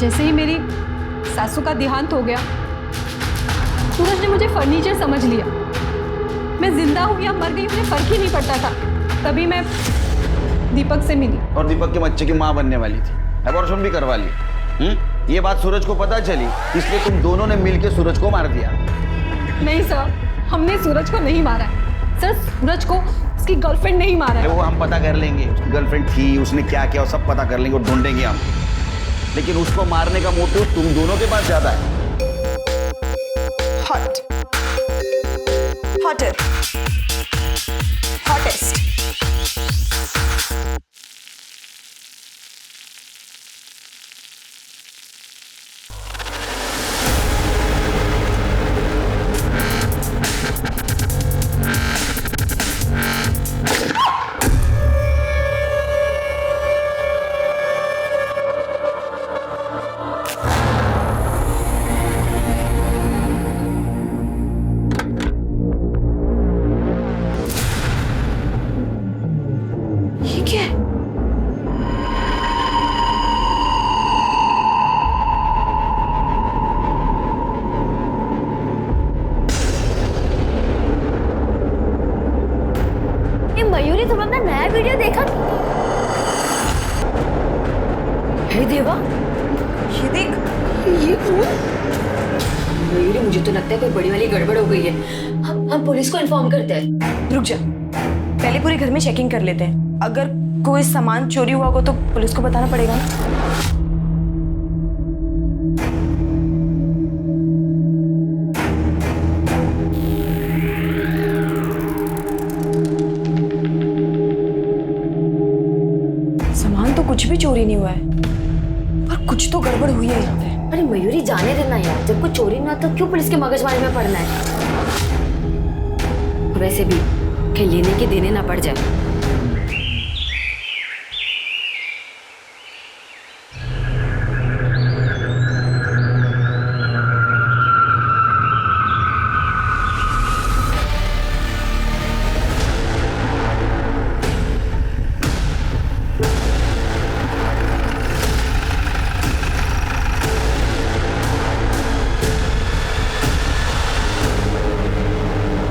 जैसे ही मेरी सासू का देहांत हो गया, सूरज ने मुझे फर्नीचर समझ लिया। मैं जिंदा हूँ या मर गई मुझे फर्क ही नहीं पड़ता था। तभी मैं दीपक से मिली। और दीपक के बच्चे की माँ बनने वाली थी, अबॉर्शन भी करवा ली। ये बात सूरज को पता चली, इसलिए तुम दोनों ने मिलकर सूरज को मार दिया। नहीं सर, हमने सूरज को नहीं मारा है। सर, सूरज को उसकी गर्लफ्रेंड नहीं मारा है। वो हम पता कर लेंगे, उसकी गर्लफ्रेंड थी, उसने क्या किया, सब पता कर लेंगे और ढूंढेंगे हम। लेकिन उसको मारने का मोटिव तुम दोनों के पास ज्यादा है। Hot, hotter, hottest. ये क्या है? ये मयूरी, तुम अपना नया वीडियो देखा? हे देवा, ये देख, ये कौन? मयूरी, मुझे तो लगता है कोई बड़ी वाली गड़बड़ हो गई है। हम पुलिस को इन्फॉर्म करते हैं। रुक जा, पहले पूरे घर में चेकिंग कर लेते हैं। अगर कोई सामान चोरी हुआ हो तो पुलिस को बताना पड़ेगा ना। सामान तो कुछ भी चोरी नहीं हुआ है, पर कुछ तो गड़बड़ हुई है यहाँ पे। अरे मयूरी, जाने देना यार, जब कुछ चोरी ना तो क्यों पुलिस के मगजमारी में पड़ना है। वैसे भी कहीं लेने के देने ना पड़ जाए।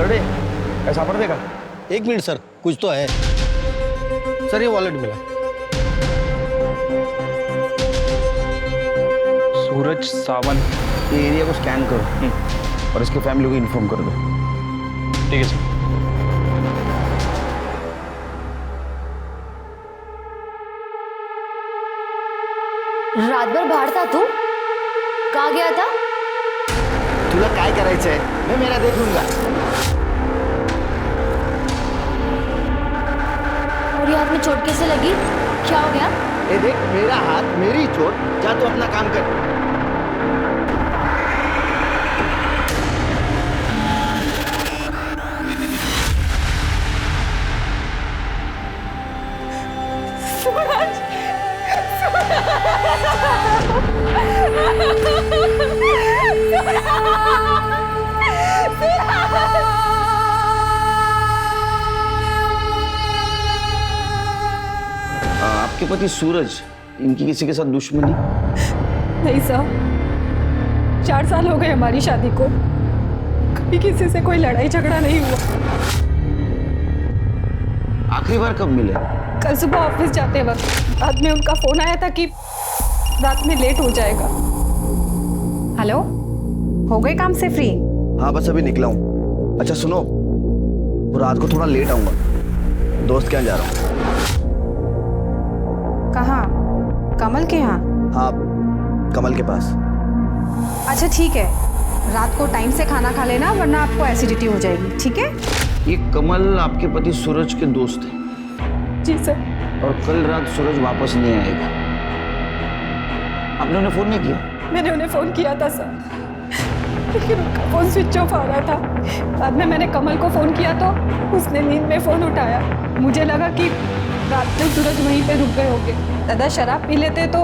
अरे ऐसा पड़ देगा। एक मिनट सर, कुछ तो है सर। ये वॉलेट मिला। सूरज सावन। ये एरिया को स्कैन करो और इसके फैमिली को इन्फॉर्म कर दो। ठीक है सर। रात भर बाहर था तू? कहाँ गया था? तुला काय करायचंय? मैं मेरा देख लूंगा। और ये हाथ में चोट कैसे लगी? क्या हो गया? ए देख, मेरा हाथ, मेरी चोट। जा तू अपना काम कर। आपके पति सूरज, इनकी किसी के साथ दुश्मनी? नहीं सर, 4 साल हो गए हमारी शादी को, कभी किसी से कोई लड़ाई झगड़ा नहीं हुआ। आखिरी बार कब मिले? कल सुबह ऑफिस जाते वक्त। बाद में उनका फोन आया था कि रात में लेट हो जाएगा। हेलो, हो गए काम से फ्री? हाँ, बस अभी निकला हूँ। अच्छा सुनो, वो रात को थोड़ा लेट आऊंगा, दोस्त के यहाँ जा रहा हूँ। कहाँ? कमल के यहाँ? हाँ, कमल के पास। अच्छा ठीक है, रात को टाइम से खाना खा लेना वरना आपको एसिडिटी हो जाएगी, ठीक है? ये कमल आपके पति सूरज के दोस्त हैं। जी सर। और कल रात सूरज वापस नहीं आएगा। आपने उन्हें फोन नहीं किया? मैंने उन्हें फोन किया था सर, लेकिन उनका फोन स्विच ऑफ आ रहा था। बाद में मैंने कमल को फोन किया तो उसने नींद में फोन उठाया। मुझे लगा कि रात में सूरज वहीं पे रुक गए होंगे। दादा शराब पी लेते तो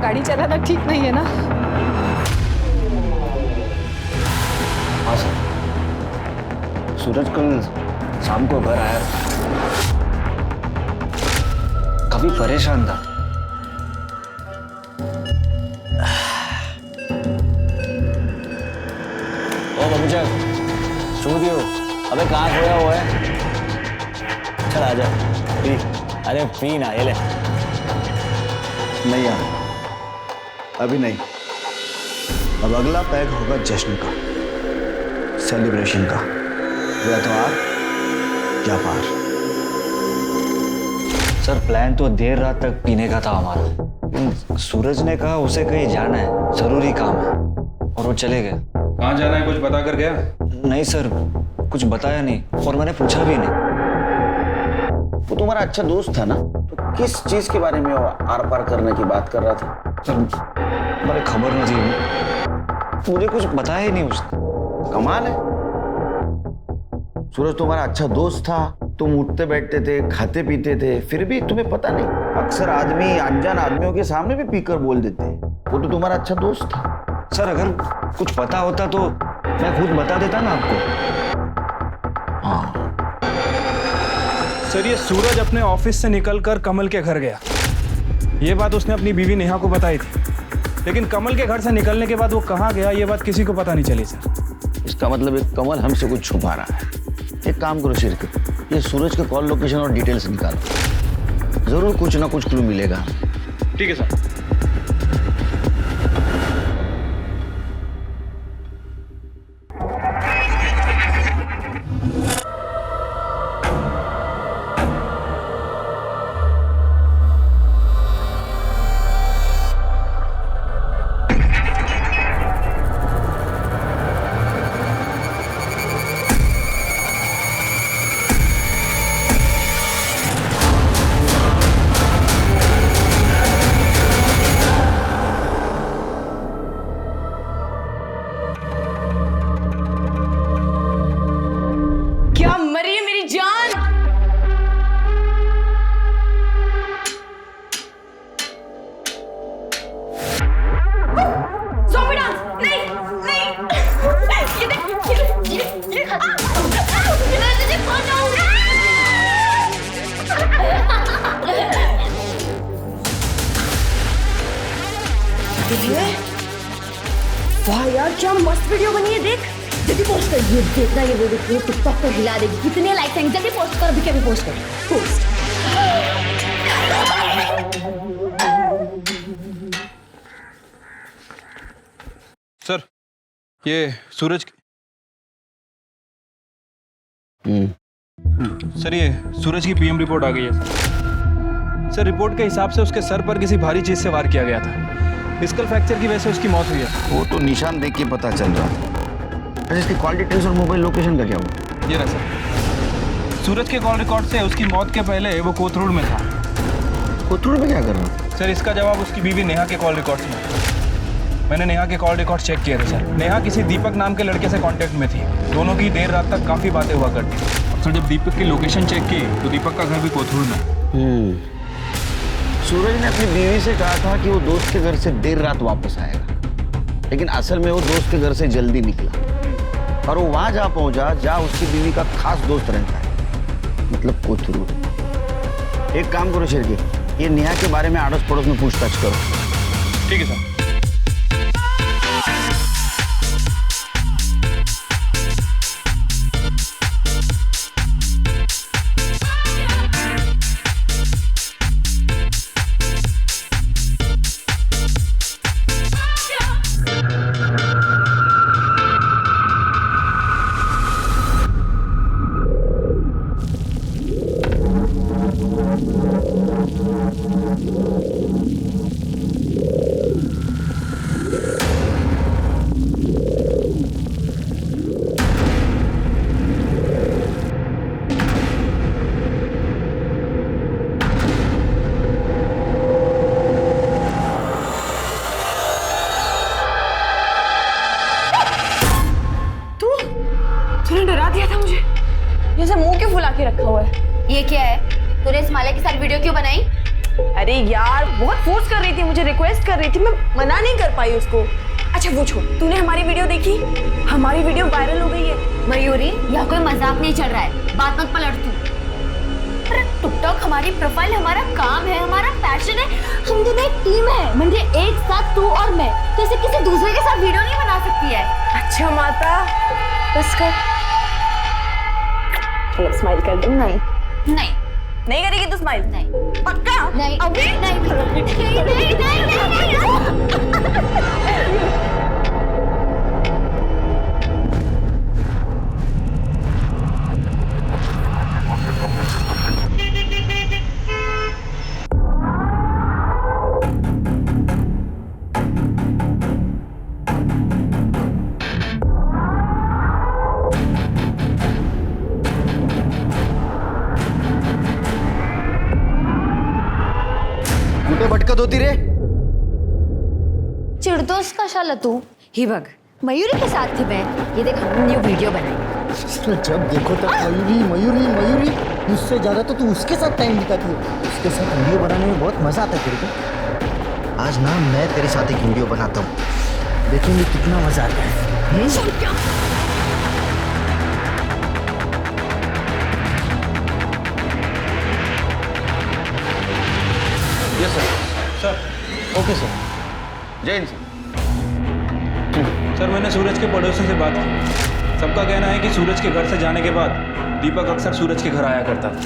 गाड़ी चलाना ठीक नहीं है ना। हाँ सर, सूरज कल शाम को घर आया था, काफी परेशान था। सूचक सूदियो, अबे कहाँ खोया हुआ है? चल आजा पी। अरे पी ना, ये ले। नहीं यार, अभी नहीं। अब अगला पैक होगा जश्न का, सेलिब्रेशन का। या तो आप या पार। सर प्लान तो देर रात तक पीने का था हमारा। सूरज ने कहा उसे कहीं जाना है, जरूरी काम है, और वो चले गए। कहाँ जाना है कुछ बता कर गया? नहीं सर, कुछ बताया नहीं और मैंने पूछा भी नहीं। वो तुम्हारा अच्छा दोस्त था ना, तो किस चीज के बारे में वो आर पार करने की बात कर रहा था? सर मुझे खबर नहीं थी, मुझे कुछ बताया ही नहीं उसने। कमाल है, सूरज तुम्हारा अच्छा दोस्त था, तुम उठते बैठते थे, खाते पीते थे, फिर भी तुम्हें पता नहीं। अक्सर आदमी अनजान आदमियों के सामने भी पीकर बोल देते हैं। वो तो तुम्हारा अच्छा दोस्त था। सर अगर कुछ पता होता तो मैं खुद बता देता ना आपको। हाँ, सर ये सूरज अपने ऑफिस से निकलकर कमल के घर गया, ये बात उसने अपनी बीवी नेहा को बताई थी, लेकिन कमल के घर से निकलने के बाद वो कहाँ गया ये बात किसी को पता नहीं चली सर। इसका मतलब एक कमल हमसे कुछ छुपा रहा है। एक काम करो शिरके, ये सूरज के कॉल लोकेशन और डिटेल्स निकालो, जरूर कुछ ना कुछ क्लू मिलेगा। ठीक है सर। क्या मरी है मेरी जान? ज़ॉम्बी डांस नहीं नहीं, ये देख ये मैं तुझे खा जाऊंगा। वाह यार क्या मस्त वीडियो बनी है, देख जल्दी पोस्ट कर, ये देखना, ये वीडियो टिकटॉक पर हिला देगी। कितने लाइक्स आएंगे, जल्दी पोस्ट कर, अभी क्या भी पोस्ट कर, पोस्ट। सर ये सूरज सर ये सूरज की पीएम रिपोर्ट आ गई है सर। रिपोर्ट के हिसाब से उसके सर पर किसी भारी चीज से वार किया गया था। स्कल फ्रैक्चर की वजह से उसकी मौत हुई है। वो तो निशान देख के पता चल रहा है। अच्छा, इसकी कॉल डिटेल्स और मोबाइल लोकेशन का क्या हुआ? ये रहा सर, सूरज के कॉल रिकॉर्ड से उसकी मौत के पहले वो कोथरूड में था। कोथरूड में क्या कर रहा था? सर इसका जवाब उसकी बीवी नेहा के कॉल रिकॉर्ड्स में। मैंने नेहा के कॉल रिकॉर्ड चेक किए थे सर। नेहा किसी दीपक नाम के लड़के से कांटेक्ट में थी। दोनों की देर रात तक काफ़ी बातें हुआ करती। सर जब दीपक की लोकेशन चेक की तो दीपक का घर भी कोथरूड में। सूरज ने अपनी बीवी से कहा था कि वो दोस्त के घर से देर रात वापस आएगा, लेकिन असल में वो दोस्त के घर से जल्दी निकला और वो वहां जा पहुंचा जहां उसकी बीवी का खास दोस्त रहता है, मतलब कोथरूड। एक काम करो शेरके, ये नेहा के बारे में आड़ोस पड़ोस में पूछताछ करो। ठीक है सर। तूने डरा दिया था मुझे। जैसे मुंह क्यों फुला के रखा हुआ है? ये क्या है? तूने इस माले के साथ वीडियो क्यों बनाई? अरे यार बहुत फोर्स कर रही थी, मुझे रिक्वेस्ट कर रही थी, मैं मना नहीं कर पाई उसको। अच्छा वो छोड़, तूने हमारी वीडियो देखी? हमारी वीडियो वायरल हो गई है। मयूरी, यहाँ कोई मजाक नहीं चल रहा है, बात मत पलट तू। टिकटॉक हमारी प्रोफाइल, हमारा काम है, हमारा पैशन है। हम दोनों एक टीम है, म्हणजे एक साथ तू और मैं। तो ऐसे किसी दूसरे के साथ वीडियो नहीं बना सकती है। अच्छा माता, बस कर। चलो स्माइल कर दो। नहीं नहीं नहीं करेगी तू स्माइल? नहीं पक्का? नहीं अभी? नहीं नहीं नहीं नहीं। कुठे भटकत होती रे? चिढ़तोस कशाला तू? ही बघ, मयूरी के साथ थी मैं। ये देख, हमने न्यू वीडियो बनाई। जब देखो तब मयूरी मयूरी मयूरी, उससे ज्यादा तो तू उसके साथ टाइम बिताती है। उसके साथ वीडियो बनाने में बहुत मजा आता है तेरे को। आज ना मैं तेरे साथ एक वीडियो बनाता हूँ, देखेंगे कितना मजा आता है। Yes sir. Sir okay sir. जय हिंद सर। सर, मैंने सूरज के पड़ोसियों से बात की। सबका कहना है कि सूरज के घर से जाने के बाद दीपक अक्सर सूरज के घर आया करता था।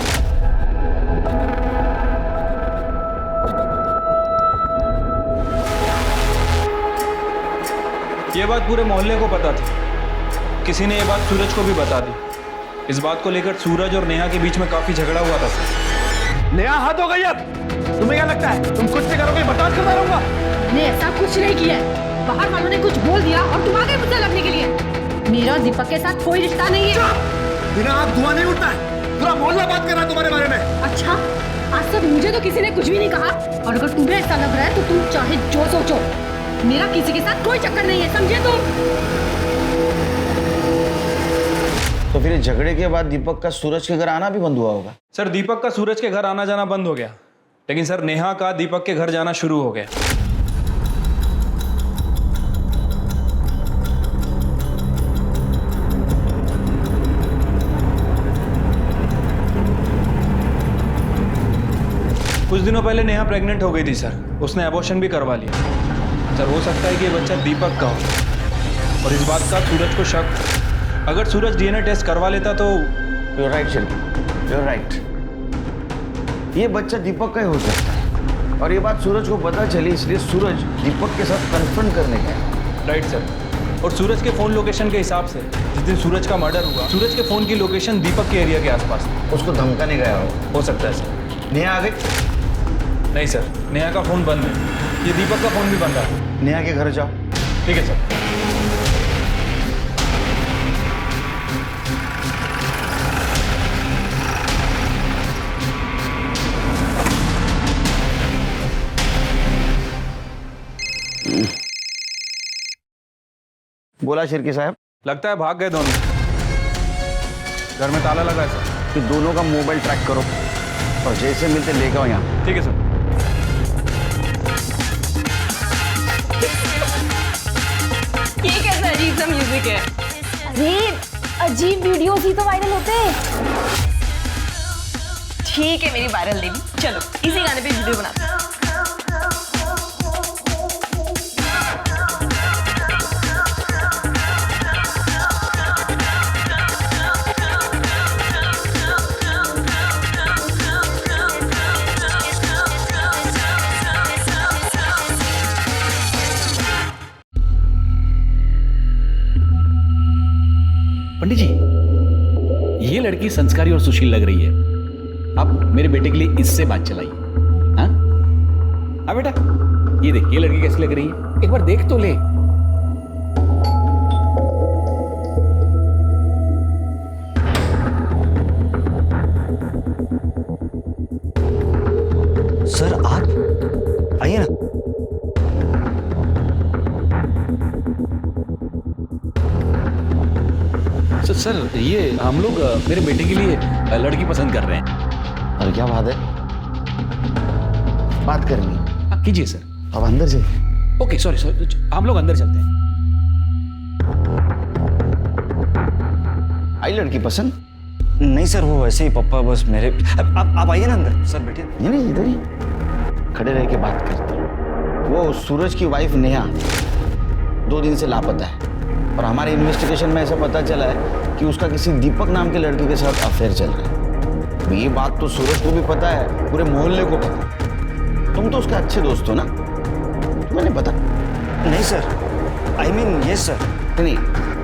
ये बात पूरे मोहल्ले को पता थी। किसी ने ये बात सूरज को भी बता दी। इस बात को लेकर सूरज और नेहा के बीच में काफी झगड़ा हुआ था सर। नेहा, हद हो गई अब। तुम्हें क्या लगता है तुम कुछ नहीं करोगे, बर्दाश्त करता रहूंगा? मैंने ऐसा कुछ नहीं किया है। बाहर वालों ने कुछ बोल दिया और तुम आ गए मुझसे लड़ने के लिए। मेरा दीपक के साथ कोई रिश्ता नहीं है। बिना आग धुआं नहीं उठता है। पूरा मोहल्ला बात कर रहा है तुम्हारे बारे में। अच्छा, आज तक मुझे तो किसी ने कुछ भी नहीं कहा, और अगर तुम्हें ऐसा लग रहा है तो तुम चाहे जो सोचो, मेरा किसी के साथ कोई चक्कर नहीं है, समझे तुम? तो फिर इस झगड़े के बाद दीपक का सूरज के घर आना भी बंद हुआ होगा? सर, दीपक का सूरज के घर आना जाना बंद हो गया, लेकिन सर नेहा का दीपक के घर जाना शुरू हो गया। कुछ दिनों पहले नेहा प्रेग्नेंट हो गई थी सर। उसने एबॉर्शन भी करवा लिया। सर, हो सकता है कि ये बच्चा दीपक का हो, और इस बात का सूरज को शक। अगर सूरज डीएनए टेस्ट करवा लेता तो। You right Shilpi, you right. ये बच्चा दीपक का ही हो सकता है, और ये बात सूरज को पता चली, इसलिए सूरज दीपक के साथ कन्फ्रंट करने गया। Right sir. और सूरज के फोन लोकेशन के हिसाब से जिस दिन सूरज का मर्डर हुआ, सूरज के फोन की लोकेशन दीपक के एरिया के आसपास थी। उसको धमकाने गया हो सकता है सर। नेहा आ गई? नहीं सर, नेहा का फोन बंद है। ये दीपक का फोन भी बंद है। नेहा के घर जाओ। ठीक है सर। बोला शिर्की साहब। लगता है भाग गए दोनों। घर में ताला लगा है सर। फिर दोनों का मोबाइल ट्रैक करो और जैसे मिलते लेके आओ यहाँ। ठीक है सर। ये कैसा अजीब सा म्यूजिक है? अरे अजीब वीडियोस ही तो वायरल होते हैं। ठीक है मेरी वायरल देवी, चलो इसी गाने पे वीडियो बनाते हैं। पंडित जी, ये लड़की संस्कारी और सुशील लग रही है। आप मेरे बेटे के लिए इससे बात चलाइए। हाँ बेटा, ये देख, ये लड़की कैसी लग रही है, एक बार देख तो ले। सर आप आइए ना। सर ये हम लोग मेरे बेटे के लिए लड़की पसंद कर रहे हैं। और क्या बात है? बात करनी? हाँ, कीजिए सर। अब अंदर जाइए। ओके, सॉरी सॉरी, हम लोग अंदर चलते हैं। आई लड़की पसंद? नहीं सर, वो वैसे ही पापा बस मेरे। आप आइए ना अंदर सर, बैठिए। नहीं इधर ही खड़े रह के बात करते हैं। वो सूरज की वाइफ नेहा 2 दिन से लापता है और हमारे इन्वेस्टिगेशन में ऐसा पता चला है कि उसका किसी दीपक नाम के लड़के के साथ अफेयर चल रहा है। तो ये बात तो सूरज को भी पता है, पूरे मोहल्ले को पता है। तुम तो उसके अच्छे दोस्त हो ना, तुम्हें नहीं पता? नहीं sir, I mean yes sir. नहीं,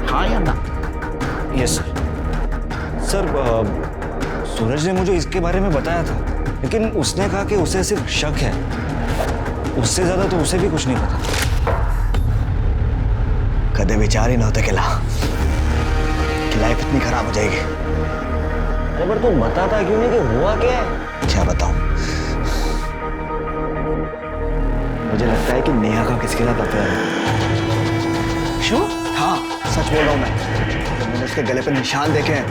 हाँ या ना? Yes sir. सर सूरज ने मुझे इसके बारे में बताया था, लेकिन उसने कहा कि उसे सिर्फ शक है, उससे ज्यादा तो उसे भी कुछ नहीं पता। कदे विचार ही न होते कि लाइफ इतनी खराब हो जाएगी। अरे पर तू बताता क्यों नहीं कि हुआ क्या है? क्या बताऊं? मुझे लगता है कि नेहा का किसके साथ अफेयर है। क्यों? हाँ, सच बोल रहा हूं मैं। मैंने उसके गले पे निशान देखे हैं।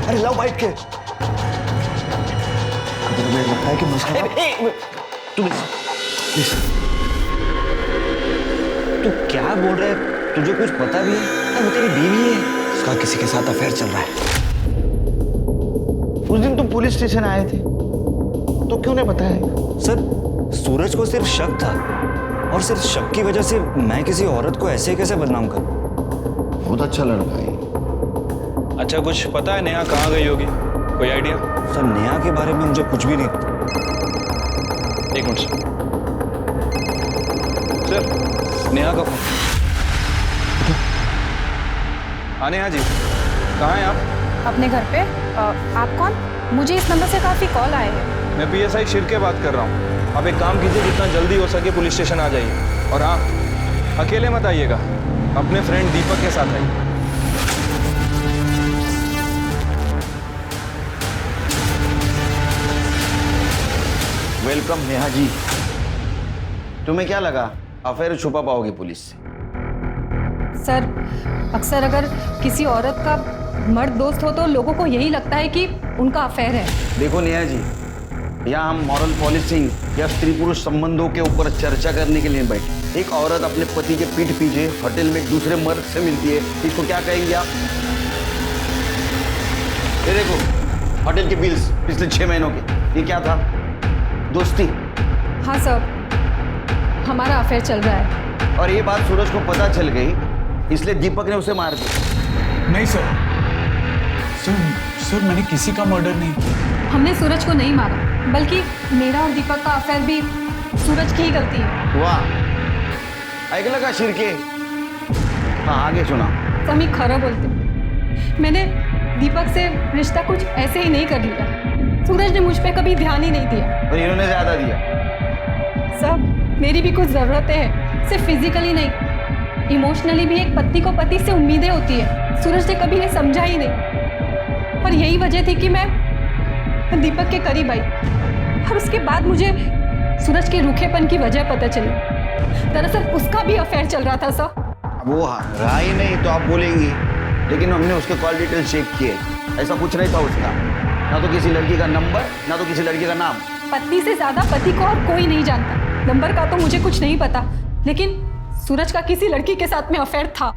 अरे लव बाइट के। मुझे लगता है कि तू क्या बोल रहा है? तुझे कुछ पता भी है? वो तेरी बीवी है। उसका किसी के साथ अफेयर चल रहा है। उस दिन तुम पुलिस स्टेशन आए थे तो क्यों नहीं बताया? सर सूरज को सिर्फ शक था, और सिर्फ शक की वजह से मैं किसी औरत को ऐसे कैसे बदनाम करूं? बहुत अच्छा लड़का है। अच्छा, कुछ पता है नेहा कहाँ गई होगी? कोई आइडिया? सर नेहा के बारे में मुझे कुछ भी नहीं पता। एक मिनट सर, नेहा का फोन। हाँ नेहा जी, कहाँ हैं आप? अपने घर पे। आप कौन? मुझे इस नंबर से काफ़ी कॉल आए हैं। मैं PSI शिरके बात कर रहा हूँ। आप एक काम कीजिए, जितना जल्दी हो सके पुलिस स्टेशन आ जाइए। और हाँ, अकेले मत आइएगा, अपने फ्रेंड दीपक के साथ आइए। वेलकम नेहा जी। तुम्हें क्या लगा अफेयर छुपा पाओगी पुलिस से? सर, अक्सर अगर किसी औरत का मर्द दोस्त हो तो लोगों को यही लगता है कि उनका अफेयर है। देखो नेहा जी, यहाँ हम मॉरल पॉलिसिंग या स्त्री पुरुष संबंधों के ऊपर चर्चा करने के लिए बैठे। एक औरत अपने पति के पीठ पीछे होटल में एक दूसरे मर्द से मिलती है, इसको क्या कहेंगे आप? ये देखो होटल के बिल्स पिछले 6 महीनों के, ये क्या था? दोस्ती। हाँ सर, हमारा अफेयर चल रहा है। और ये बात सूरज को पता चल गई, इसलिए दीपक ने उसे मार दिया। नहीं सर, सर मैंने किसी का मर्डर नहीं किया। हमने सूरज को नहीं मारा, बल्कि मेरा और दीपक का अफेयर भी सूरज की ही गलती है। वाह, ऐकलं का शिरके? हाँ आगे सुना। समी खरं बोलते, मैंने दीपक से रिश्ता कुछ ऐसे ही नहीं कर लिया। सूरज ने मुझ पे कभी ध्यान ही नहीं दिया। और इन्होंने ज्यादा दिया। सब मेरी भी कुछ ज़रूरतें हैं, सिर्फ फिजिकली नहीं, इमोशनली भी एक पति को पति से उम्मीदें होती है। सूरज ने कभी ये समझा ही नहीं, और यही वजह थी कि मैं दीपक के करीब आई। और उसके बाद मुझे सूरज के रूखेपन की वजह पता चली। दरअसल उसका भी अफेयर चल रहा था सर। वो रहा ही नहीं तो आप बोलेंगी, लेकिन हमने उसके कॉल डिटेल चेक किए, ऐसा कुछ नहीं था उसका। ना तो किसी लड़की का नंबर, ना तो किसी लड़की का नाम। पत्नी से ज्यादा पति को और कोई नहीं जानता। नंबर का तो मुझे कुछ नहीं पता, लेकिन सूरज का किसी लड़की के साथ में अफेयर था।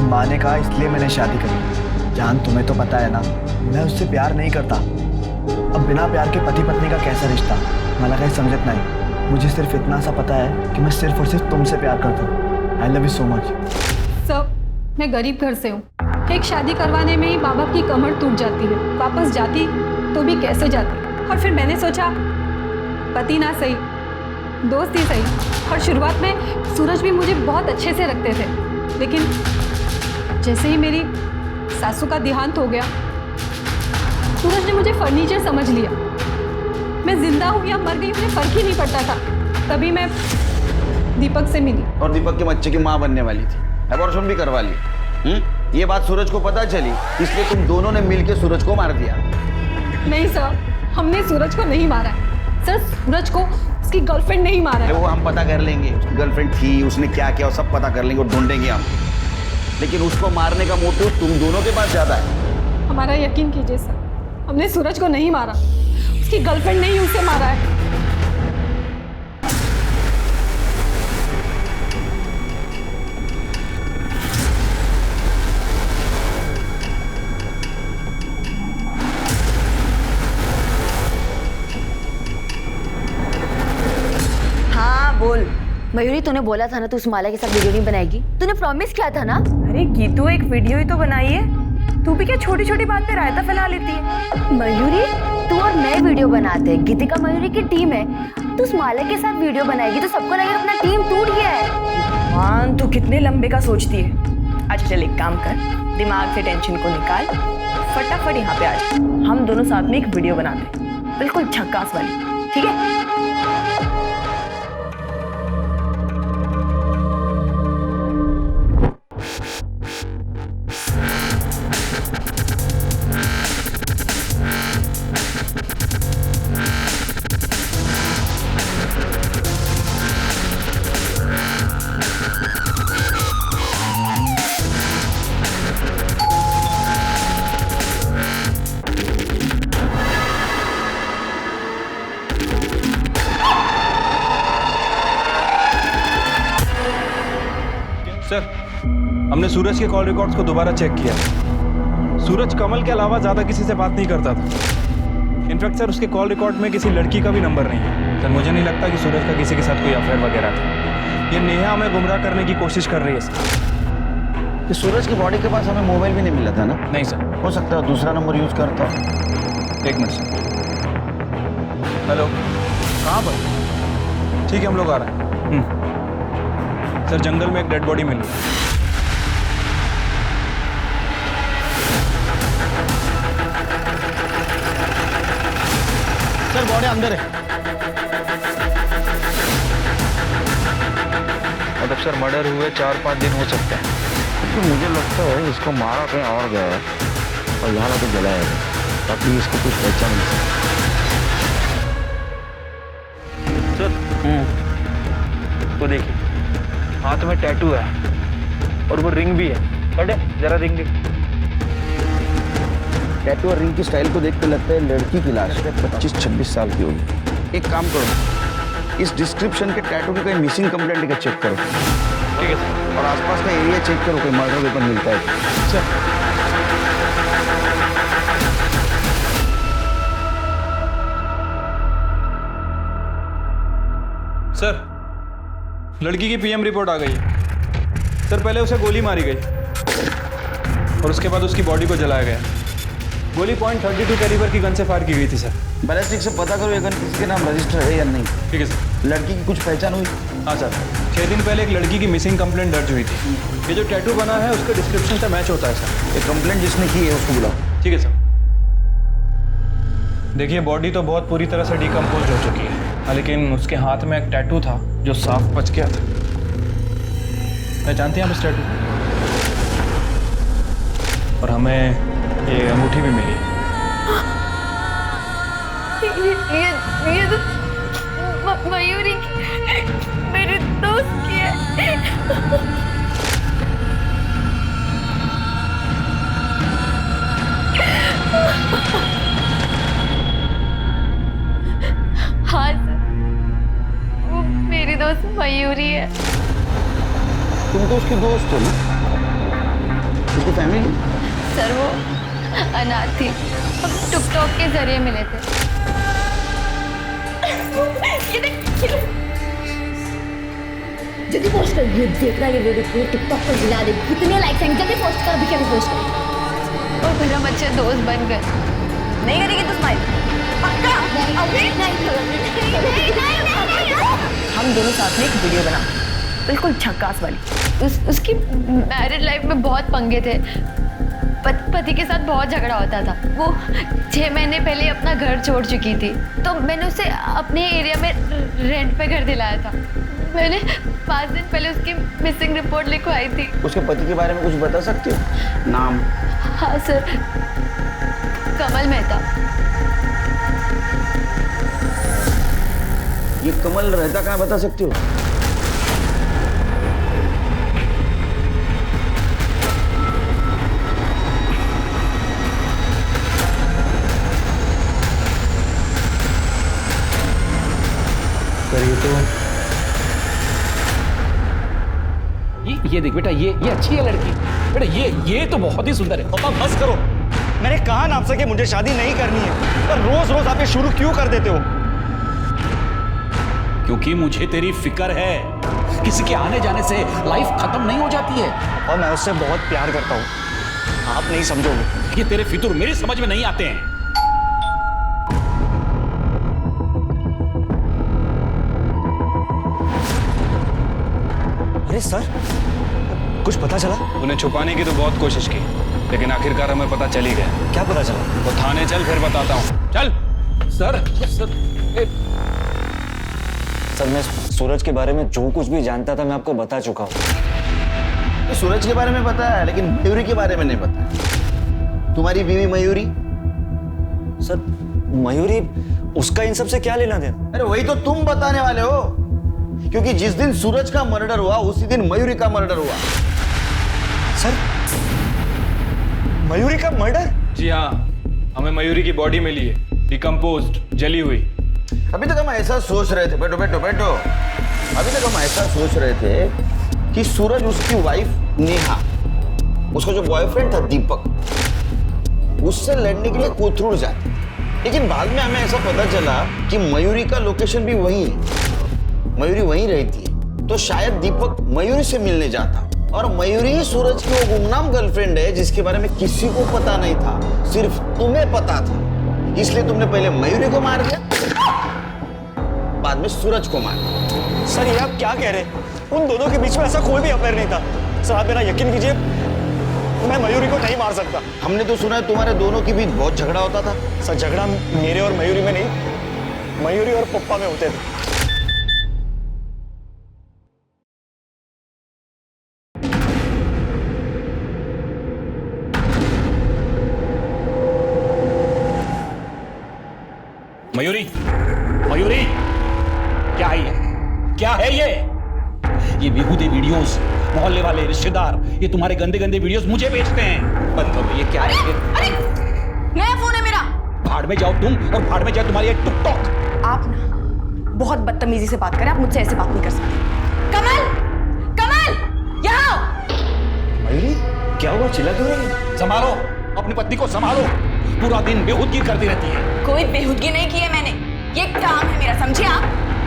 माँ ने कहा इसलिए मैंने शादी करी। जान, तुम्हें तो पता है ना, मैं उससे प्यार नहीं करता। अब बिना प्यार के पति पत्नी का कैसा रिश्ता? मला काही समझत नहीं। मुझे सिर्फ इतना सा पता है कि मैं सिर्फ और सिर्फ तुमसे प्यार करता हूँ। I love you so much. सब, मैं गरीब घर से हूँ। एक शादी करवाने में ही माँ बाप की कमर टूट जाती है। वापस जाती तो भी कैसे जाती। और फिर मैंने सोचा पति ना सही, दोस्त ही सही। और शुरुआत में सूरज भी मुझे बहुत अच्छे से रखते थे, लेकिन जैसे ही मेरी सासू का देहांत हो गया, सूरज ने मुझे फर्नीचर समझ लिया। मैं जिंदा हूँ या मर गई मुझे फर्क ही नहीं पड़ता था। तभी मैं दीपक से मिली। और दीपक के बच्चे की माँ बनने वाली थी, अबॉर्शन भी करवा ली। ये बात सूरज को पता चली, इसलिए तुम दोनों ने मिलकर सूरज को मार दिया। नहीं सर, हमने सूरज को नहीं मारा। सर, सूरज को उसकी गर्लफ्रेंड नहीं मारा अरे है। वो हम पता कर लेंगे, उसकी गर्लफ्रेंड थी, उसने क्या किया, वो सब पता कर लेंगे और ढूंढेंगे हम। लेकिन उसको मारने का मोटिव तुम दोनों के पास ज्यादा है। हमारा यकीन कीजिए सर, हमने सूरज को नहीं मारा, उसकी गर्लफ्रेंड ने ही उसे मारा है। हाँ बोल। मयूरी तूने बोला था ना तू उस माला के साथ वीडियो नहीं बनाएगी, तूने प्रॉमिस किया था ना। अरे गीतू एक वीडियो ही तो बनाई है, तू भी क्या छोटी छोटी बात पे रायता फैला लेती है। मयूरी तू और मैं वीडियो बनाते हैं, गीतिका मयूरी की टीम है, तू उस माला के साथ वीडियो बनाएगी तो सबको लगेगा अपना टीम टूट गया है। भगवान तू कितने लंबे का सोचती है। अच्छा चल एक काम कर, दिमाग से टेंशन को निकाल, फटाफट यहाँ पे आ जा, हम दोनों साथ में एक वीडियो बनाते हैं, बिल्कुल झक्कास वाली, ठीक है। सर, हमने सूरज के कॉल रिकॉर्ड्स को दोबारा चेक किया। सूरज कमल के अलावा ज़्यादा किसी से बात नहीं करता था। इनफैक्ट सर उसके कॉल रिकॉर्ड में किसी लड़की का भी नंबर नहीं है। सर मुझे नहीं लगता कि सूरज का किसी के साथ कोई अफेयर वगैरह था। ये नेहा हमें गुमराह करने की कोशिश कर रही है सर। कि सूरज की बॉडी के पास हमें मोबाइल भी नहीं मिला था ना? नहीं सर। हो सकता है दूसरा नंबर यूज करता हो। एक मिनट सर। हेलो, कहाँ पर? ठीक है हम लोग आ रहे हैं। सर जंगल में एक डेड बॉडी मिली है। सर बॉडी अंदर है। मतलब सर मर्डर हुए 4-5 दिन हो सकते हैं। तो मुझे लगता है इसको मारा कहीं और गया है और यहाँ तो जलाया है ताकि इसको कुछ पहचान नहीं सके। सर वो देखिए हाथ में टैटू है और वो रिंग भी है। बड़े जरा रिंग दे। टैटू और रिंग की स्टाइल को देख के लगता है लड़की की लाश है, 25-26 साल की होगी। एक काम करो, इस डिस्क्रिप्शन के टैटू की कहीं मिसिंग कंप्लेंट का चेक करो। ठीक है सर। और आसपास का एरिया चेक करो, कोई मर्डर वेपन मिलता है। सर लड़की की पीएम रिपोर्ट आ गई है। सर पहले उसे गोली मारी गई और उसके बाद उसकी बॉडी को जलाया गया। गोली .32 कैलिबर की गन से फायर की गई थी सर। बैलिस्टिक से पता करो ये गन किसी के नाम रजिस्टर है या नहीं। ठीक है सर। लड़की की कुछ पहचान हुई? हाँ सर, 6 दिन पहले एक लड़की की मिसिंग कंप्लेंट दर्ज हुई थी। ये जो टैटू बना है उसके डिस्क्रिप्शन से मैच होता है सर। ये कंप्लेंट जिसने की है उसको बुलाओ। ठीक है सर। देखिए बॉडी तो बहुत पूरी तरह से डिकम्पोज हो चुकी है, लेकिन उसके हाथ में एक टैटू था जो साफ बच गया था। पहचानते हैं आप इस टैटू को? और हमें ये अंगूठी भी मिली। ये तो मयूरी मेरे दोस्त की है। हाँ सर, वो मेरी दोस्त मयूरी है। तुम तो उसकी दोस्त हो ना? उसकी फैमिली? सर वो अनाथ थी, हम टिकटॉक के जरिए मिले थे। जल्दी पोस्ट कर, ये देखना ये वीडियो पूरे टिकटॉक पर हिला दे। कितने लाइक्स आएंगे, जल्दी पोस्ट कर, अभी क्या पोस्ट कर। और फिर हम अच्छे दोस्त बन गए। नहीं करेगी तो स्माइल पक्का? हम दोनों साथ में एक वीडियो बना, बिल्कुल झक्कास वाली। उसकी मैरिड लाइफ में बहुत पंगे थे। पति के साथ बहुत झगड़ा होता था। वो 6 महीने पहले अपना घर छोड़ चुकी थी, तो मैंने उसे अपने एरिया में रेंट पे घर दिलाया था। मैंने 5 दिन पहले उसकी मिसिंग रिपोर्ट लिखवाई थी। उसके पति के बारे में कुछ बता सकते हो? नाम? हाँ सर, कमल मेहता। ये कमल रहता कहाँ बता सकती हो? करिए तो ये देख बेटा, ये अच्छी है लड़की। बेटा ये तो बहुत ही सुंदर है। पापा बस करो, मैंने कहा ना आपसे कि मुझे शादी नहीं करनी है, पर रोज रोज आप ये शुरू क्यों कर देते हो? क्योंकि मुझे तेरी फिक्र है। किसी के आने जाने से लाइफ खत्म नहीं हो जाती है। और मैं उससे बहुत प्यार करता हूँ, आप नहीं समझोगे। ये तेरे फितूर मेरी समझ में नहीं आते हैं। अरे सर, कुछ पता चला? उन्हें छुपाने की तो बहुत कोशिश की, लेकिन आखिरकार हमें पता चल ही गया। क्या पता चला? तो थाने चल, फिर बताता हूँ। चल। सर मैं सूरज के बारे में जो कुछ भी जानता था मैं आपको बता चुका हूँ। सूरज के बारे में पता है, लेकिन मयूरी के बारे में नहीं पता। तुम्हारी बीवी मयूरी? सर मयूरी, उसका इन सब से क्या लेना देना? अरे वही तो तुम बताने वाले हो, क्योंकि जिस दिन सूरज का मर्डर हुआ उसी दिन मयूरी का मर्डर हुआ। सर मयूरी का मर्डर? जी हाँ, हमें मयूरी की बॉडी मिली है, डिकम्पोज्ड, जली हुई। अभी तक हम ऐसा सोच रहे थे, बैठो बैठो बैठो, अभी तक हम ऐसा सोच रहे थे कि सूरज उसकी वाइफ नेहा, उसका जो बॉयफ्रेंड था दीपक, उससे लड़ने के लिए कोथरूड जाते, लेकिन बाद में हमें ऐसा पता चला कि मयूरी का लोकेशन भी वही है, मयूरी वहीं रहती है। तो शायद दीपक मयूरी से मिलने जाता, और मयूरी ही सूरज की वो गुमनाम गर्लफ्रेंड है जिसके बारे में किसी को पता नहीं था, सिर्फ तुम्हें पता था। इसलिए तुमने पहले मयूरी को मार दिया, बाद में सूरज को मार दिया। सर ये आप क्या कह रहे हैं? उन दोनों के बीच में ऐसा कोई भी अफेयर नहीं था। सर आप मेरा यकीन कीजिए, मैं मयूरी को नहीं मार सकता। हमने तो सुना है तुम्हारे दोनों के बीच बहुत झगड़ा होता था। सर झगड़ा मेरे और मयूरी में नहीं, मयूरी और पप्पा में होते थे। मयूरी, मयूरी, क्या है ये? क्या है ये? ये बेहूदे वीडियोस, मोहल्ले वाले, रिश्तेदार, ये तुम्हारे गंदे गंदे वीडियोस मुझे भेजते हैं। बंद करो, ये क्या है? अरे नया फोन है मेरा। भाड़ में जाओ तुम, और भाड़ में जाए तुम्हारी ये टिकटॉक। आप ना बहुत बदतमीजी से बात करें, आप मुझसे ऐसे बात नहीं कर सकते। कमल, कमल, यहाँ आओ। मयूरी क्या हुआ, चिल्ला क्यों रही है? संभालो अपनी पत्नी को, संभालो। पूरा दिन बेहूदगी करती रहती है। कोई बेहूदगी नहीं की है मैंने, ये काम है मेरा, समझे आप?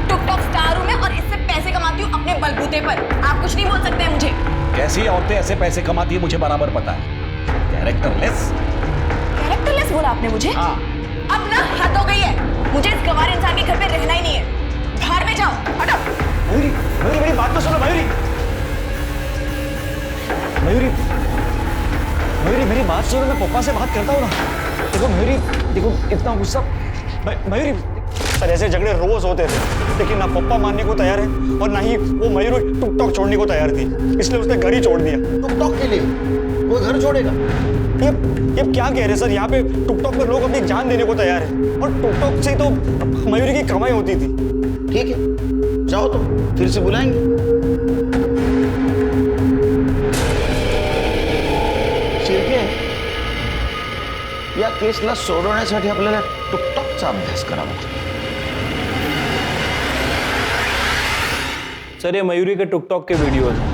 टिकटॉक स्टार हूं मैं और इससे पैसे कमाती हूँ अपने बलबूते पर। आप कुछ नहीं बोल सकते हैं मुझे। कैसी औरतें ऐसे पैसे कमाती है मुझे बराबर पता है। कैरेक्टरलेस। कैरेक्टरलेस बोला आपने मुझे? हाँ। अब ना हद हो गई है, मुझे इस गंवार इंसान के घर पे रहना ही नहीं है। बाहर में जाओ, हटो। मयूरी, मयूरी मेरी बात तो सुनो। मयूरी, मयूरी, मयूरी मेरी बात सुनो, मैं पप्पा से बात करता हूँ ना। देखो मयूरी, देखो इतना गुस्सा। मयूरी, सर ऐसे झगड़े रोज होते थे, लेकिन ना पप्पा मानने को तैयार है और ना ही वो मयूरी टिकटॉक छोड़ने को तैयार थी, इसलिए उसने घर ही छोड़ दिया। टिकटॉक के लिए वो घर छोड़ेगा? ये क्या कह रहे हैं सर? यहाँ पे टिकटॉक पर लोग अपनी जान देने को तैयार है, और टिकटॉक से तो मयूरी की कमाई होती थी। ठीक है, जाओ तो फिर से बुलाएंगे। या केसला सोडवण्यासाठी आपल्याला टिकटॉकचा अभ्यास करावा। सर ये मयूरी के टिकटॉक के वीडियोस हैं।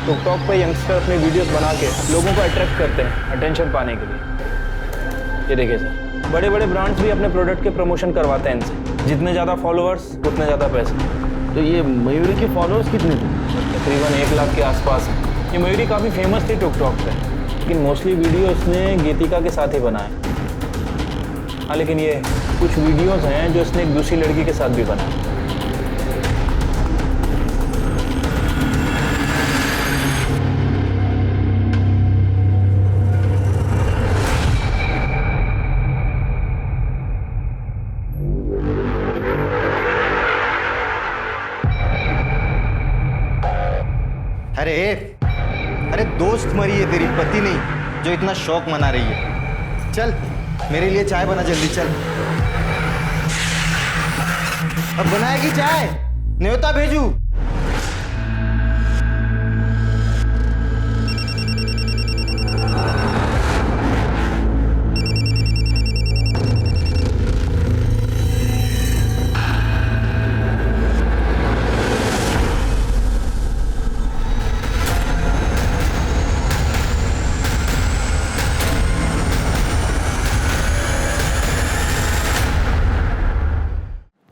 टिकटॉक पे यंगस्टर अपने वीडियोस बना के लोगों को अट्रैक्ट करते हैं अटेंशन पाने के लिए। ये देखिए सर, बड़े बड़े ब्रांड्स भी अपने प्रोडक्ट के प्रमोशन करवाते हैं इनसे। जितने ज़्यादा फॉलोअर्स उतने ज़्यादा पैसे। तो ये मयूरी के फॉलोअर्स कितने थे? तकरीबन 1 लाख के आसपास है। ये मयूरी काफ़ी फेमस थी टिकटॉक पे, लेकिन मोस्टली वीडियो इसने गीतिका के साथ ही बनाए। हाँ लेकिन ये कुछ वीडियोस हैं जो इसने एक दूसरी लड़की के साथ भी बनाए। अरे दोस्त मरी है तेरी, पति नहीं, जो इतना शौक मना रही है। चल मेरे लिए चाय बना जल्दी, चल। अब बनाएगी चाय, न्योता भेजू।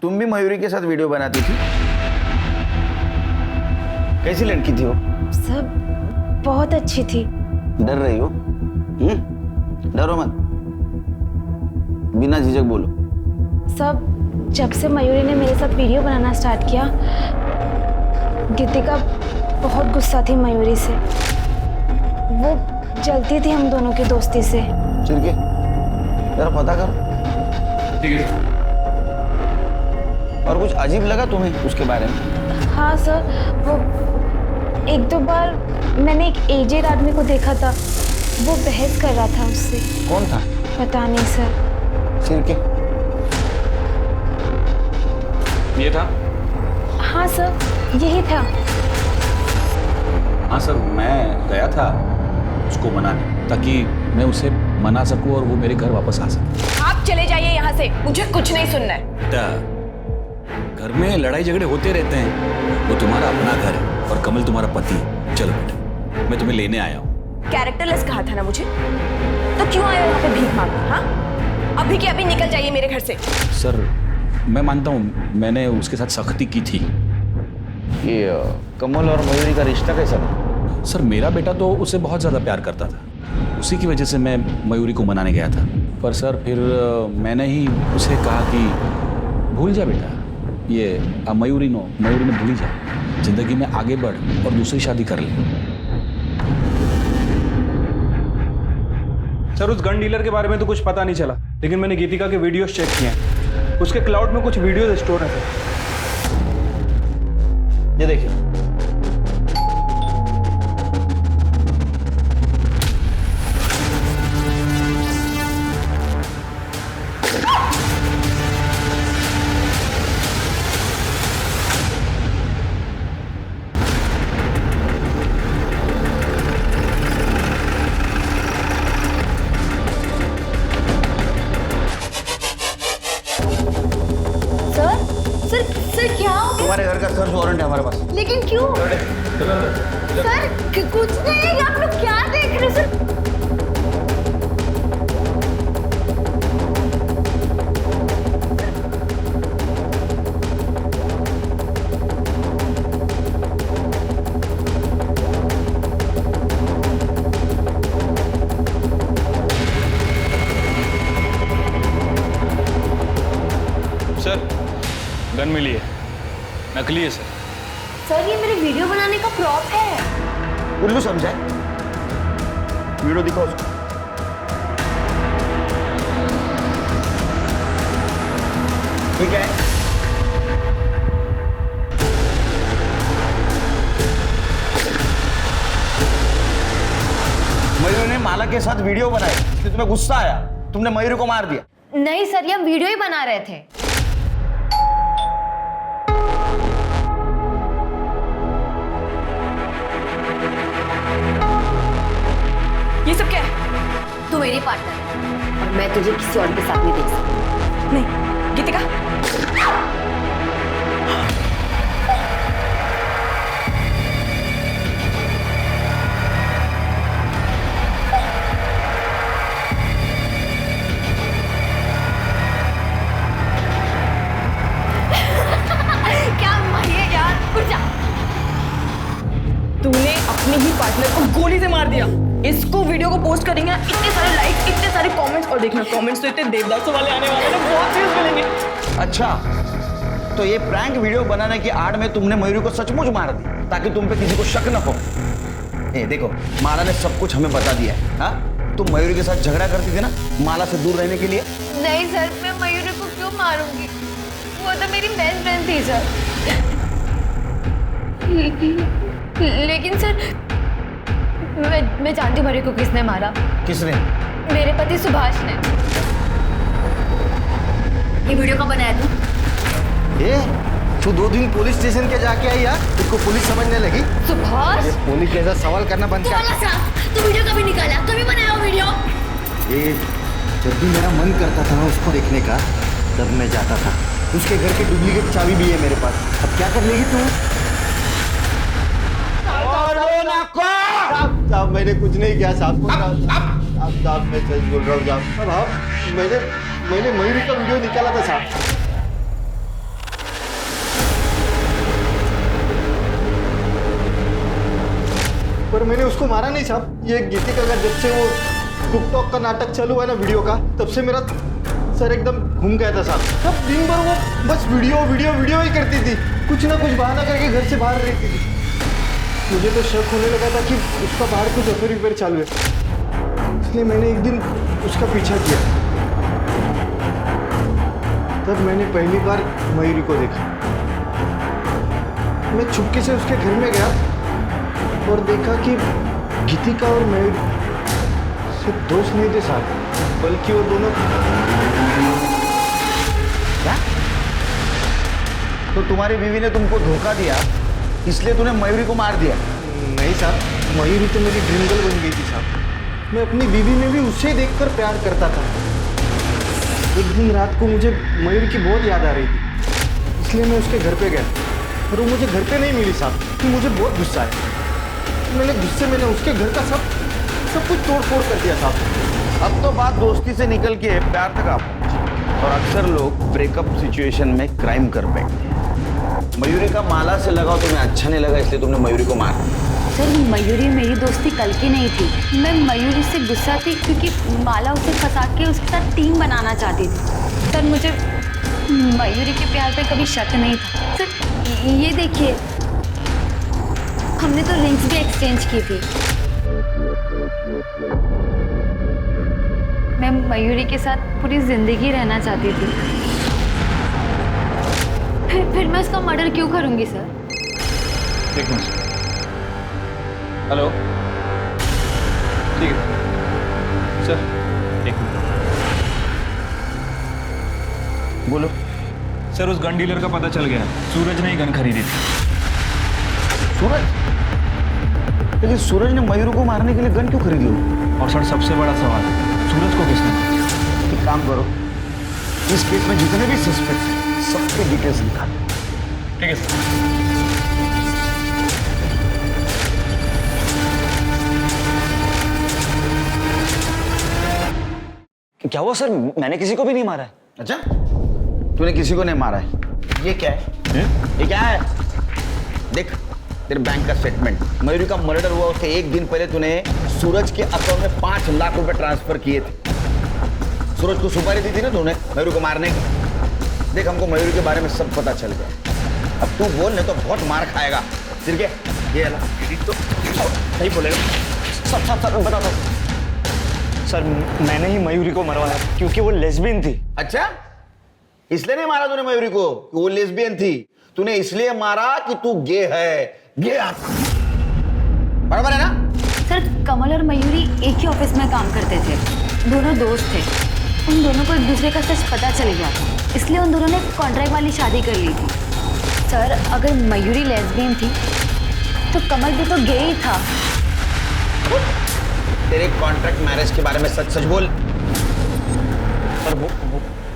तुम भी मयूरी के साथ वीडियो बनाती थी? कैसी लड़की थी वो? सर बहुत अच्छी थी। डर रही हो? डरो मत, बिना झिझक बोलो। सब जब से मयूरी ने मेरे साथ वीडियो बनाना स्टार्ट किया, गीतिका बहुत गुस्सा थी मयूरी से। वो जलती थी हम दोनों की दोस्ती से। चिरके, जरा पता करो। ठीक है। और कुछ अजीब लगा तुम्हें उसके बारे में? हाँ सर, वो एक दो बार मैंने एक एजेड आदमी को देखा था, वो बहस कर रहा था उससे। कौन था? पता नहीं सर। चिरके, ये था? हाँ सर, यही था। हाँ सर, मैं गया था उसको मनाने, ताकि मैं उसे मना सकूं और वो मेरे घर वापस आ सके। आप चले जाइए यहाँ से, मुझे कुछ नहीं सुनना है। बेटा, घर में लड़ाई झगड़े होते रहते हैं, वो तुम्हारा अपना घर है और कमल तुम्हारा पति। चलो बेटा, मैं तुम्हें लेने आया हूँ। कैरेक्टरलेस कहा था ना मुझे, तो क्यों आए हो यहाँ पे भीख मांगने? हाँ, अभी के अभी निकल जाइए मेरे घर से। सर, मैं मानता हूँ मैंने उसके साथ सख्ती की थी। ये कमल और मयूरी का रिश्ता कैसा था? सर, मेरा बेटा तो उससे बहुत ज़्यादा प्यार करता था, उसी की वजह से मैं मयूरी को मनाने गया था। पर सर, फिर मैंने ही उसे कहा कि भूल जा बेटा, ये मयूरी ने भूल जा, जिंदगी में आगे बढ़ और दूसरी शादी कर ले। सर, उस गन डीलर के बारे में तो कुछ पता नहीं चला, लेकिन मैंने गीतिका के वीडियोस चेक किए हैं। उसके क्लाउड में कुछ वीडियोस स्टोर हैं। ये देखिए, सर क्या हो गया? तुम्हारे घर का सर्च वारंट है हमारे पास। लेकिन क्यों? सर कुछ नहीं, आप लोग क्या देख रहे हो सर? सर, गन मिली है, नकली है सर। सर, ये मेरे वीडियो बनाने का प्रॉप है। उल्लू समझा? वीडियो दिखाओ उसको। ठीक है, मयूरी ने माला के साथ वीडियो बनाई, इसलिए तुम्हें गुस्सा आया, तुमने मयूरी को मार दिया। नहीं सर, ये हम वीडियो ही बना रहे थे। ये सब क्या है? तू मेरी पार्टनर है और मैं तुझे किसी और के साथ नहीं देख सकती। नहीं, गीतिका, क्या मारिए यार, उठ जा। तूने अपने ही पार्टनर को गोली से मार दिया। इसको वीडियो को पोस्ट करेंगे, इतने सारे लाइक, इतने सारे कमेंट्स, और देखना कमेंट्स तो इतने देवदासों वाले आने वाले हैं, बहुत व्यूज मिलेंगे। अच्छा, तो ये प्रैंक वीडियो बनाने की आड़ में तुमने मयूरी को सचमुच मार दी ताकि तुम पे किसी को शक न हो। ए देखो, माला ने सब कुछ हमें बता दिया है। हाँ, तुम मयूरी के साथ झगड़ा करती थी ना माला से दूर रहने के लिए। नहीं सर, मैं मयूरी को क्यों मारूंगी? वो तो मेरी बेस्ट फ्रेंड थी सर। लेकिन सर, मैं जानती हूँ मयूरी को किसने मारा। किसने? मेरे पति सुभाष ने। ये वीडियो कब बनाया तू? ए, तू 2 दिन पुलिस स्टेशन के जाके आई यार, तुझको पुलिस समझने लगी? सुभाष ये पुलिस जैसा सवाल करना बंद तू कर। वाला सा तू वीडियो कभी निकाला, कभी बनाया वो वीडियो? ये जब भी मेरा मन करता था ना उसको देखने का, तब मैं जाता था। उसके घर की डुप्लीकेट चाबी भी है मेरे पास। अब क्या कर लेगी तू? साहब मैंने कुछ नहीं किया साहब। साहब मैं सच बोल रहा हूँ साहब। मैंने मयूरी का वीडियो निकाला था साहब। पर मैंने उसको मारा नहीं साहब। ये गीतिका का जब से वो टिकटॉक का नाटक चालू हुआ ना वीडियो का, तब से मेरा सर एकदम घूम गया था साहब। सब दिन भर वो बस वीडियो वीडियो वीडियो ही करती थी, कुछ ना कुछ बहाना करके घर से बाहर रहती थी। मुझे तो शक होने लगा था कि उसका बाहर कुछ अफेयर चालू है, इसलिए मैंने एक दिन उसका पीछा किया। तब मैंने पहली बार मयूरी को देखा। मैं चुपके से उसके घर में गया और देखा कि गीतिका और मयूरी सिर्फ दोस्त नहीं थे साहब, बल्कि वो दोनों। क्या? तो तुम्हारी बीवी ने तुमको धोखा दिया, इसलिए तूने मयूरी को मार दिया? नहीं साहब, मयूरी तो मेरी ड्रीम गर्ल बन गई थी साहब। मैं अपनी बीवी में भी उसे देखकर प्यार करता था। एक दिन रात को मुझे मयूरी की बहुत याद आ रही थी, इसलिए मैं उसके घर पे गया और वो मुझे घर पे नहीं मिली साहब। कि मुझे बहुत गुस्सा आया। गुस्से में उसके घर का सब कुछ तोड़ फोड़ कर दिया साहब। अब तो बात दोस्ती से निकल के प्यार तक आ पहुंची और अक्सर लोग ब्रेकअप सिचुएशन में क्राइम कर बैठते हैं। मयूरी का माला से लगाव तुम्हें अच्छा नहीं लगा, इसलिए तुमने मयूरी को मारा। सर मयूरी मेरी दोस्ती कल की नहीं थी। मैं मयूरी से गुस्सा थी क्योंकि माला उसे फंसा के उसके साथ टीम बनाना चाहती थी। सर मुझे मयूरी के प्यार पे कभी शक नहीं था। सर ये देखिए, हमने तो रिंग्स भी एक्सचेंज की थी। मैं मयूरी के साथ पूरी जिंदगी रहना चाहती थी। फिर मैं उसका मर्डर क्यों करूंगी सर? एक मिनट। हेलो, ठीक है सर, एक मिनट। बोलो। सर उस गन डीलर का पता चल गया, सूरज ने ही गन खरीदी थी। सूरज? लेकिन सूरज ने मयूरी को मारने के लिए गन क्यों खरीदी हो? और सर सबसे बड़ा सवाल, सूरज को किसने मारा? एक काम करो, इस केस में जितने भी सस्पेक्ट हैं सबके डिटेल्स निकालो। ठीक है सर। क्या हुआ सर? मैंने किसी को भी नहीं मारा है। अच्छा, तूने किसी को नहीं मारा है? ये क्या है? ये क्या है? देख तेरे बैंक का स्टेटमेंट। मयूरी का मर्डर हुआ उसके एक दिन पहले तूने सूरज के अकाउंट में 5 लाख रुपए ट्रांसफर किए थे। सूरज को सुपारी दी थी ना तूने मयूरी को मारने की। देख हमको मयूरी के बारे में सब पता चल गया। अब तू बोल नहीं तो बहुत मार खाएगा। सिर्फ ये तो सही बोलेगा। सर बता दो सर, मैंने ही मयूरी को मरवाया क्योंकि वो लेस्बियन थी। अच्छा, इसलिए नहीं मारा तूने मयूरी को कि वो लेस्बियन थी? तूने इसलिए मारा कि तू गे है। गे बराबर है ना? सर कमल और मयूरी एक ही ऑफिस में काम करते थे, दोनों दोस्त थे। उन दोनों को एक दूसरे का सच पता चल गया था, इसलिए उन दोनों ने कॉन्ट्रैक्ट वाली शादी कर ली थी। सर अगर मयूरी लेस्बियन थी तो कमल भी तो गे ही था। तेरे कॉन्ट्रैक्ट मैरिज के बारे में सच सच बोल।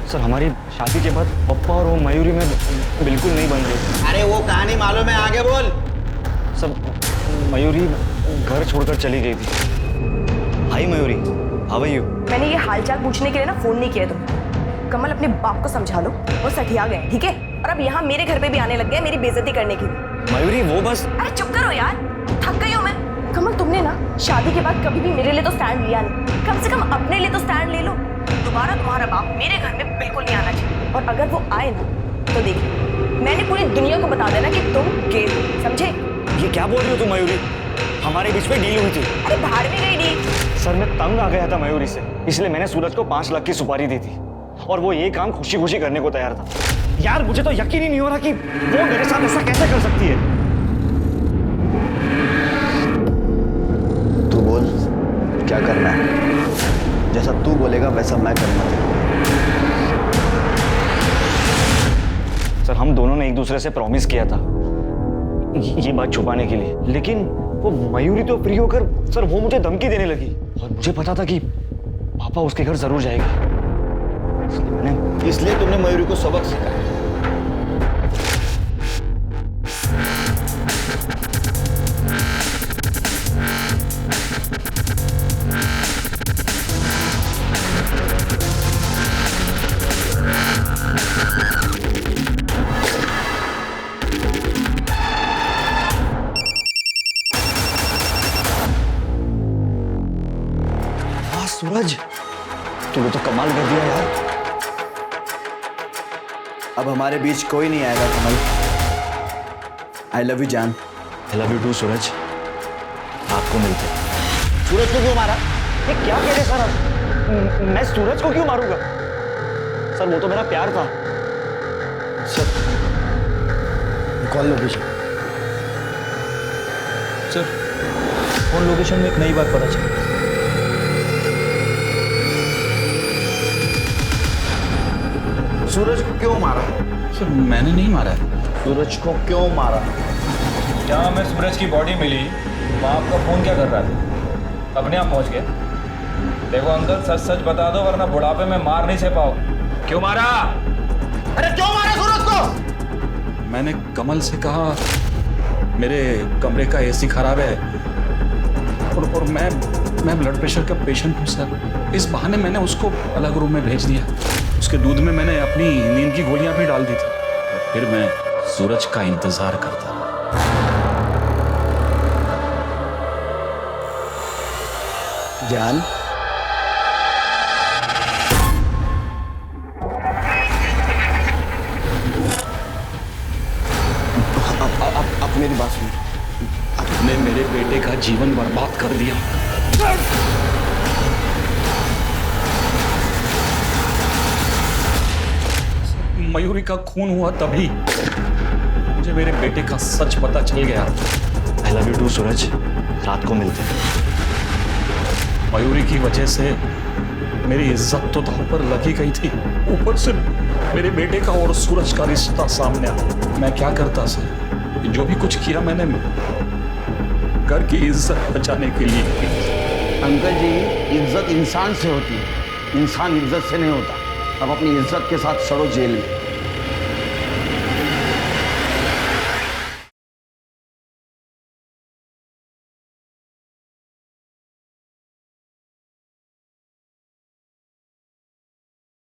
सर हमारी शादी के बाद पप्पा और वो मयूरी में बिल्कुल नहीं बन रही। अरे वो कहानी मालूम है, आगे बोल। सर मयूरी घर छोड़कर चली गई थी। हाय मयूरी, हाउ आर यू? मैंने ये हालचाल पूछने के लिए ना फोन नहीं किया तुम्हें। कमल अपने बाप को समझा लो, वो सठिया गए ठीक है, और अब यहाँ मेरे घर पे भी आने लग गए मेरी बेइज्जती करने की। मयूरी वो बस। अरे चुप करो यार, थक गई हूँ मैं। कमल तुमने ना शादी के बाद कभी भी मेरे लिए तो स्टैंड लिया नहीं, कम से कम अपने लिए तो स्टैंड ले लो। दोबारा तुम्हारा बाप मेरे घर में बिल्कुल नहीं आना चाहिए, और अगर वो आए ना तो देखिए मैंने पूरी दुनिया को बता देना कि तुम गे हो, समझे? ये क्या बोल रही हो तुम मयूरी? हमारे बीच में डील हुई थी। अरे बाहर में गई डील। सर मैं तंग आ गया था मयूरी से, इसलिए मैंने सूरज को 5 लाख की सुपारी दी थी और वो ये काम खुशी खुशी करने को तैयार था। यार मुझे तो यकीन ही नहीं हो रहा कि वो मेरे साथ ऐसा कैसे कर सकती है। तू बोल क्या करना है? जैसा तू बोलेगा वैसा मैं करूंगा। सर हम दोनों ने एक दूसरे से प्रॉमिस किया था ये बात छुपाने के लिए, लेकिन वो मयूरी तो फ्री होकर सर वो मुझे धमकी देने लगी और मुझे पता था कि पापा उसके घर जरूर जाएगी, इसलिए तुमने मयूरी को सबक सिखाया। सूरज तूने तो कमाल कर दिया यार। अब हमारे बीच कोई नहीं आएगा कमल। आई लव यू जान। आई लव यू टू सूरज। रात को मिलते हैं। सूरज को क्यों मारा? ये क्या कह रहे सर आप? मैं सूरज को क्यों मारूंगा सर? वो तो मेरा प्यार था। Sir call location. Sir phone location में एक नई बात पता चली। सूरज को क्यों मारा? सर मैंने नहीं मारा है। सूरज को क्यों मारा? जहाँ हमें सूरज की बॉडी मिली वहाँ आपका फोन क्या कर रहा था? अपने आप पहुँच गया। देखो अंकल सच सच बता दो वरना बुढ़ापे में मार नहीं सह पाओ। क्यों मारा? अरे क्यों मारा सूरज को? मैंने कमल से कहा मेरे कमरे का एसी खराब है और मैं ब्लड प्रेशर का पेशेंट हूँ सर। इस बहाने मैंने उसको अलग रूम में भेज दिया। उसके दूध में मैंने अपनी नींद की गोलियां भी डाल दी थी। फिर मैं सूरज का इंतजार करता रहा। जान अब मेरी बात सुन। आपने मेरे बेटे का जीवन बर्बाद कर दिया। मयूरी का खून हुआ तभी मुझे मेरे बेटे का सच पता चल गया। आई लव यू टू सूरज। रात को मिलते हैं। मयूरी की वजह से मेरी इज्जत तो दांव पर लगी गई थी, ऊपर से मेरे बेटे का और सूरज का रिश्ता सामने आया। मैं क्या करता सर? जो भी कुछ किया मैंने घर की इज्जत बचाने के लिए की। अंकल जी इज्जत इंसान से होती है, इंसान इज्जत से नहीं होता। अब अपनी इज्जत के साथ सड़ो जेल में।